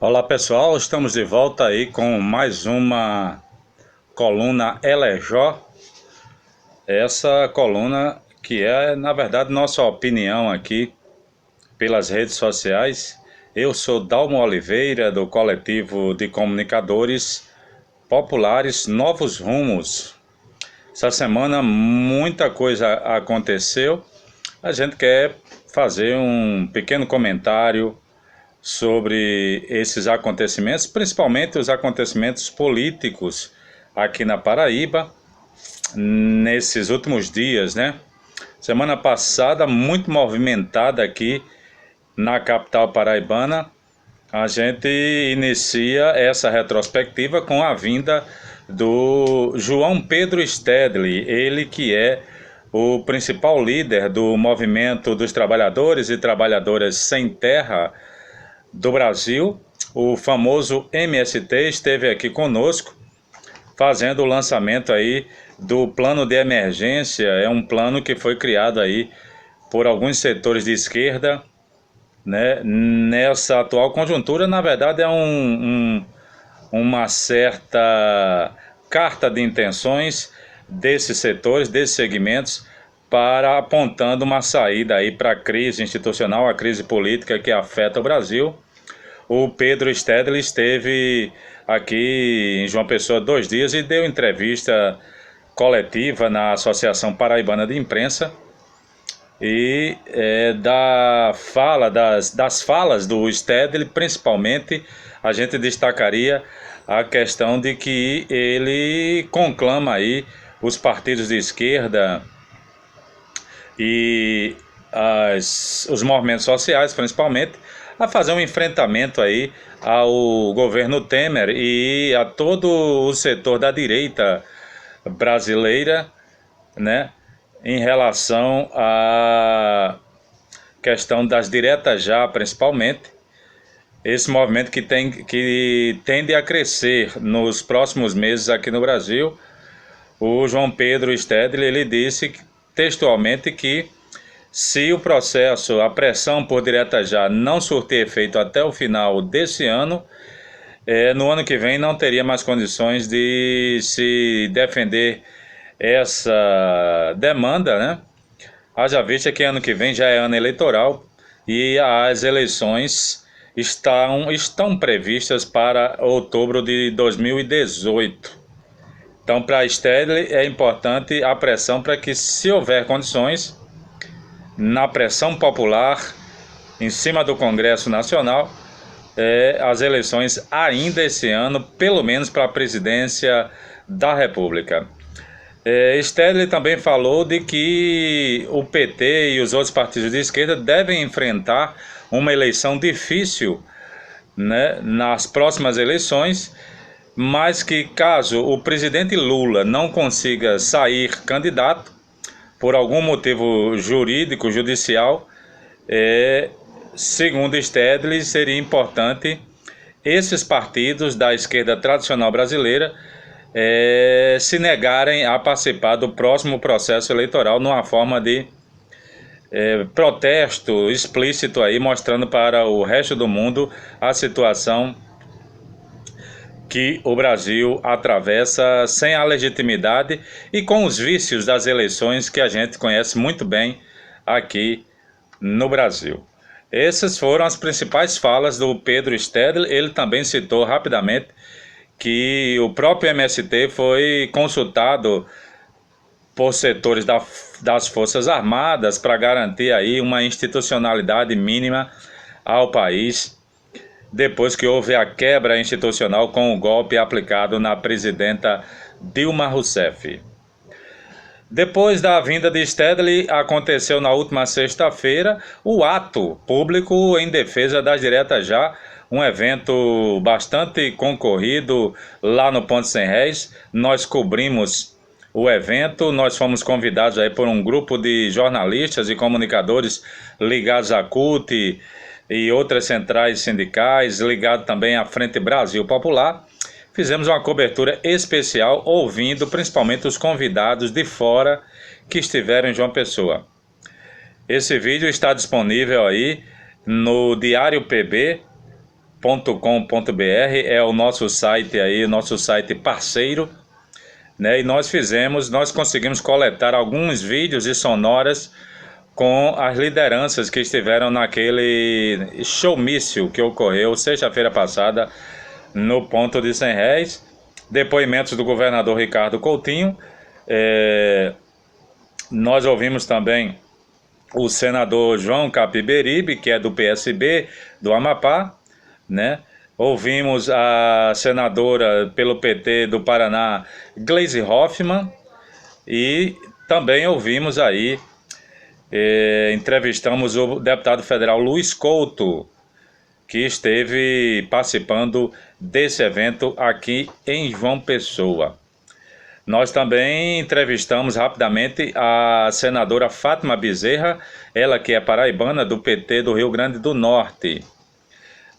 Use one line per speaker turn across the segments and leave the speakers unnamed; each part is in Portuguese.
Olá pessoal, estamos de volta aí com mais uma coluna Elejó. Essa coluna que é, na verdade, nossa opinião aqui pelas redes sociais. Eu sou Dalmo Oliveira, do coletivo de comunicadores populares Novos Rumos. Essa semana muita coisa aconteceu. A gente quer fazer um pequeno comentário sobre esses acontecimentos, principalmente os acontecimentos políticos aqui na Paraíba, nesses últimos dias, né? Semana passada, muito movimentada aqui na capital paraibana, a gente inicia essa retrospectiva com a vinda do João Pedro Stedley, ele que é o principal líder do movimento dos trabalhadores e trabalhadoras sem terra do Brasil. O famoso MST esteve aqui conosco fazendo o lançamento aí do plano de emergência. É um plano que foi criado aí por alguns setores de esquerda, né? Nessa atual conjuntura, na verdade, é uma certa carta de intenções desses setores, desses segmentos, para apontando uma saída aí para a crise institucional, a crise política que afeta o Brasil. O Pedro Stedley esteve aqui em João Pessoa 2 dias e deu entrevista coletiva na Associação Paraibana de Imprensa. E das falas do Stedley, principalmente, a gente destacaria a questão de que ele conclama aí os partidos de esquerda e os movimentos sociais, principalmente, a fazer um enfrentamento aí ao governo Temer e a todo o setor da direita brasileira, né, em relação à questão das diretas já, principalmente, esse movimento que tende a crescer nos próximos meses aqui no Brasil. O João Pedro Stedley, ele disse textualmente que se o processo, a pressão por direta já não surtir efeito até o final desse ano, no ano que vem não teria mais condições de se defender essa demanda, né? Haja vista que ano que vem já é ano eleitoral e as eleições estão previstas para outubro de 2018. Então, para a Stedley é importante a pressão para que, se houver condições, na pressão popular, em cima do Congresso Nacional, as eleições ainda esse ano, pelo menos para a presidência da República. Stedley também falou de que o PT e os outros partidos de esquerda devem enfrentar uma eleição difícil, né, nas próximas eleições, mas que caso o presidente Lula não consiga sair candidato, por algum motivo jurídico, judicial, segundo Stedley, seria importante esses partidos da esquerda tradicional brasileira se negarem a participar do próximo processo eleitoral numa forma de protesto explícito aí, mostrando para o resto do mundo a situação que o Brasil atravessa sem a legitimidade e com os vícios das eleições que a gente conhece muito bem aqui no Brasil. Essas foram as principais falas do Pedro Stedley. Ele também citou rapidamente que o próprio MST foi consultado por setores das Forças Armadas para garantir aí uma institucionalidade mínima ao país, depois que houve a quebra institucional com o golpe aplicado na presidenta Dilma Rousseff. Depois da vinda de Stedley, aconteceu na última sexta-feira o ato público em defesa das diretas já, um evento bastante concorrido lá no Ponte Sem Réis. Nós cobrimos o evento, nós fomos convidados aí por um grupo de jornalistas e comunicadores ligados à CUT e outras centrais sindicais, ligado também à Frente Brasil Popular. Fizemos uma cobertura especial, ouvindo principalmente os convidados de fora que estiveram em João Pessoa. Esse vídeo está disponível aí no Diário PB, é o nosso site aí, nosso site parceiro, né? E nós conseguimos coletar alguns vídeos e sonoras com as lideranças que estiveram naquele showmício que ocorreu sexta-feira passada no Ponto de 100 Réis. Depoimentos do governador Ricardo Coutinho. Nós ouvimos também o senador João Capiberibe, que é do PSB do Amapá, né? Ouvimos a senadora pelo PT do Paraná, Gleisi Hoffmann, e também ouvimos aí, entrevistamos o deputado federal Luiz Couto, que esteve participando desse evento aqui em João Pessoa. Nós também entrevistamos rapidamente a senadora Fátima Bezerra, ela que é paraibana do PT do Rio Grande do Norte,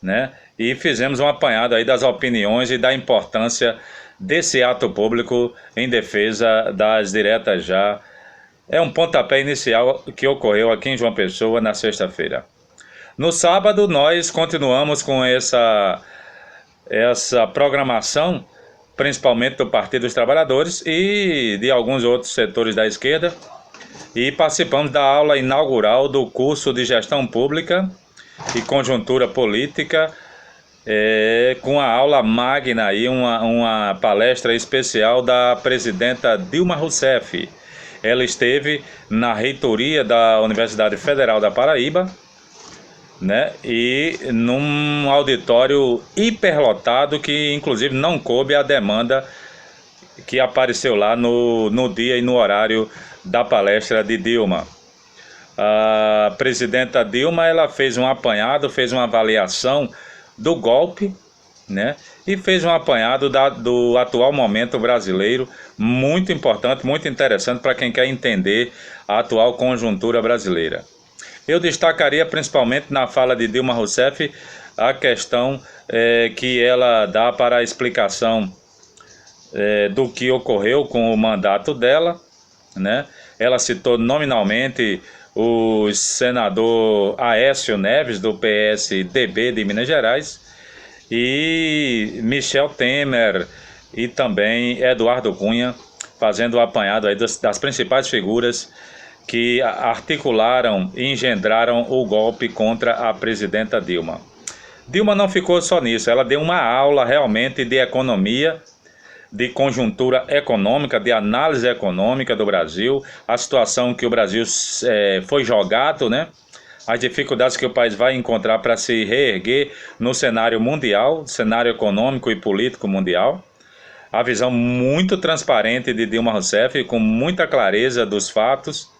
né? E fizemos um apanhado aí das opiniões e da importância desse ato público em defesa das diretas já. É um pontapé inicial que ocorreu aqui em João Pessoa na sexta-feira. No sábado nós continuamos com essa programação, principalmente do Partido dos Trabalhadores e de alguns outros setores da esquerda, e participamos da aula inaugural do curso de Gestão Pública e Conjuntura Política, com a aula magna aí, uma palestra especial da presidenta Dilma Rousseff. Ela esteve na reitoria da Universidade Federal da Paraíba, né? E num auditório hiperlotado que inclusive não coube a demanda que apareceu lá no dia e no horário da palestra de Dilma. A presidenta Dilma, ela fez um apanhado, fez uma avaliação do golpe, né? E fez um apanhado do atual momento brasileiro, muito importante, muito interessante para quem quer entender a atual conjuntura brasileira. Eu destacaria principalmente na fala de Dilma Rousseff a questão que ela dá para a explicação do que ocorreu com o mandato dela, né? Ela citou nominalmente o senador Aécio Neves, do PSDB de Minas Gerais, e Michel Temer e também Eduardo Cunha, fazendo o apanhado aí das principais figuras que articularam e engendraram o golpe contra a presidenta Dilma. Dilma não ficou só nisso, ela deu uma aula realmente de economia, de conjuntura econômica, de análise econômica do Brasil, a situação que o Brasil foi jogado, né? As dificuldades que o país vai encontrar para se reerguer no cenário mundial, cenário econômico e político mundial. A visão muito transparente de Dilma Rousseff, com muita clareza dos fatos,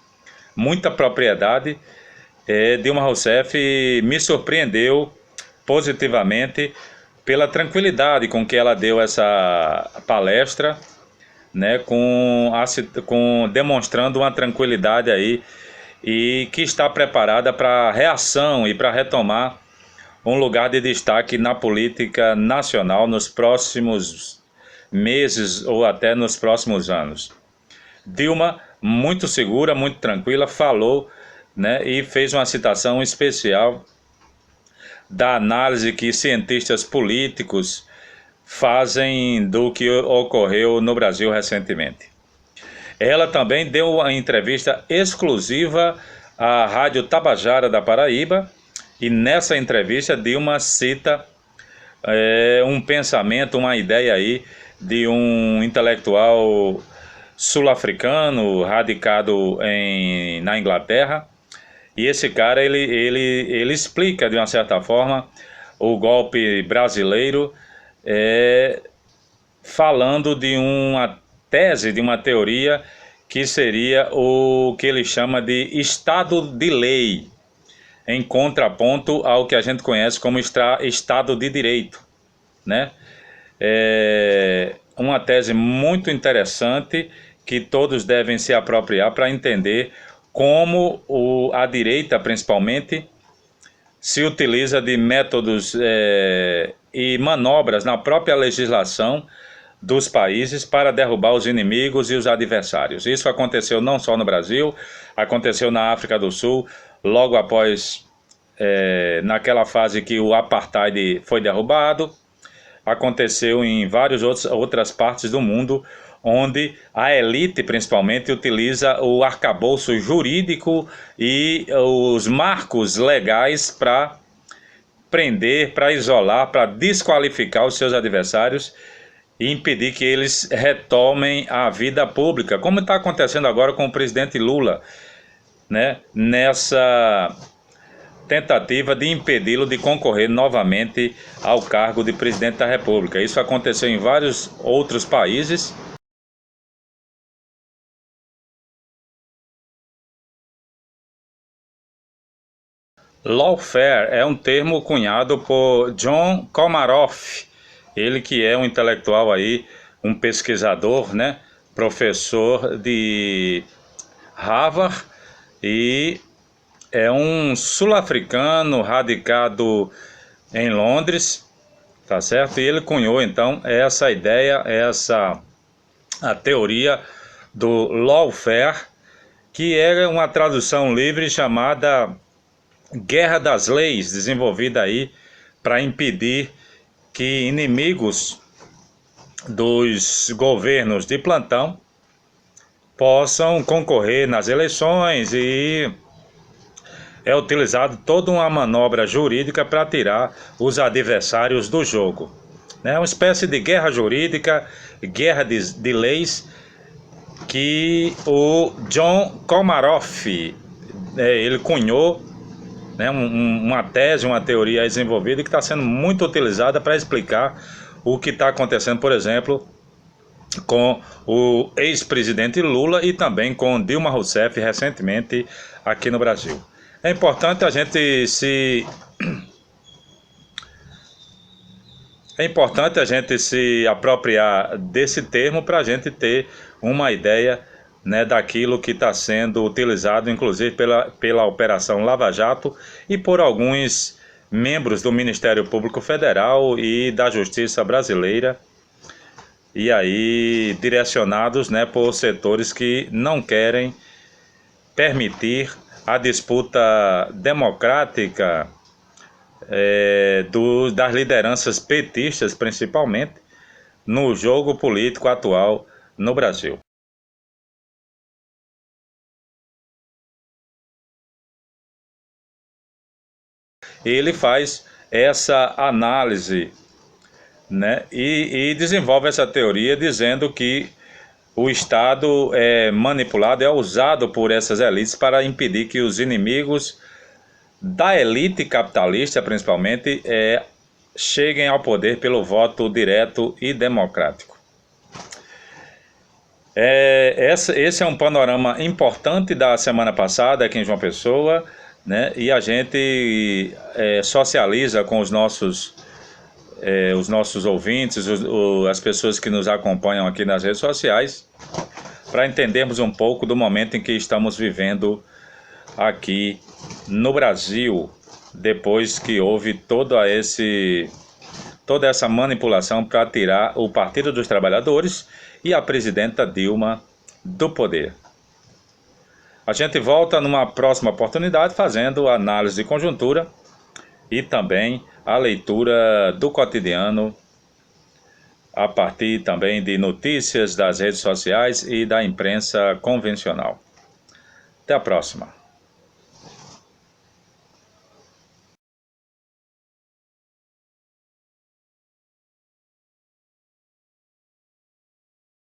muita propriedade. Dilma Rousseff me surpreendeu positivamente pela tranquilidade com que ela deu essa palestra, né, demonstrando uma tranquilidade aí, e que está preparada para reação e para retomar um lugar de destaque na política nacional nos próximos meses ou até nos próximos anos. Dilma, muito segura, muito tranquila, falou, né, e fez uma citação especial da análise que cientistas políticos fazem do que ocorreu no Brasil recentemente. Ela também deu uma entrevista exclusiva à Rádio Tabajara da Paraíba, e nessa entrevista Dilma cita um pensamento, uma ideia aí de um intelectual sul-africano radicado na Inglaterra. E esse cara, ele explica de uma certa forma o golpe brasileiro, falando de uma tese, de uma teoria que seria o que ele chama de Estado de Lei, em contraponto ao que a gente conhece como Estado de Direito, né? Uma tese muito interessante que todos devem se apropriar para entender como a direita, principalmente, se utiliza de métodos e manobras na própria legislação dos países para derrubar os inimigos e os adversários. Isso aconteceu não só no Brasil, aconteceu na África do Sul, logo após naquela fase que o apartheid foi derrubado, aconteceu em várias outras partes do mundo, onde a elite principalmente utiliza o arcabouço jurídico e os marcos legais para prender, para isolar, para desqualificar os seus adversários e impedir que eles retomem a vida pública, como está acontecendo agora com o presidente Lula, né? Nessa tentativa de impedi-lo de concorrer novamente ao cargo de presidente da República. Isso aconteceu em vários outros países. Lawfare é um termo cunhado por John Comaroff, ele que é um intelectual aí, um pesquisador, né, professor de Harvard e é um sul-africano radicado em Londres, tá certo? E ele cunhou então essa ideia, a teoria do lawfare, que era uma tradução livre chamada Guerra das Leis, desenvolvida aí para impedir que inimigos dos governos de plantão possam concorrer nas eleições, e é utilizado toda uma manobra jurídica para tirar os adversários do jogo. É uma espécie de guerra jurídica, guerra de leis, que o John Comaroff, ele cunhou, né, uma tese, uma teoria desenvolvida que está sendo muito utilizada para explicar o que está acontecendo, por exemplo, com o ex-presidente Lula e também com Dilma Rousseff recentemente aqui no Brasil. É importante a gente se apropriar desse termo para a gente ter uma ideia, né, daquilo que está sendo utilizado, inclusive pela Operação Lava Jato e por alguns membros do Ministério Público Federal e da Justiça Brasileira, e aí direcionados, né, por setores que não querem permitir a disputa democrática das lideranças petistas, principalmente, no jogo político atual no Brasil. Ele faz essa análise, né, e desenvolve essa teoria dizendo que o Estado é manipulado, é usado por essas elites para impedir que os inimigos da elite capitalista, principalmente, cheguem ao poder pelo voto direto e democrático. Esse é um panorama importante da semana passada aqui em João Pessoa, né? E a gente socializa com os nossos ouvintes, as pessoas que nos acompanham aqui nas redes sociais, para entendermos um pouco do momento em que estamos vivendo aqui no Brasil, depois que houve toda essa manipulação para tirar o Partido dos Trabalhadores e a presidenta Dilma do poder. A gente volta numa próxima oportunidade fazendo análise de conjuntura e também a leitura do cotidiano a partir também de notícias das redes sociais e da imprensa convencional. Até a próxima.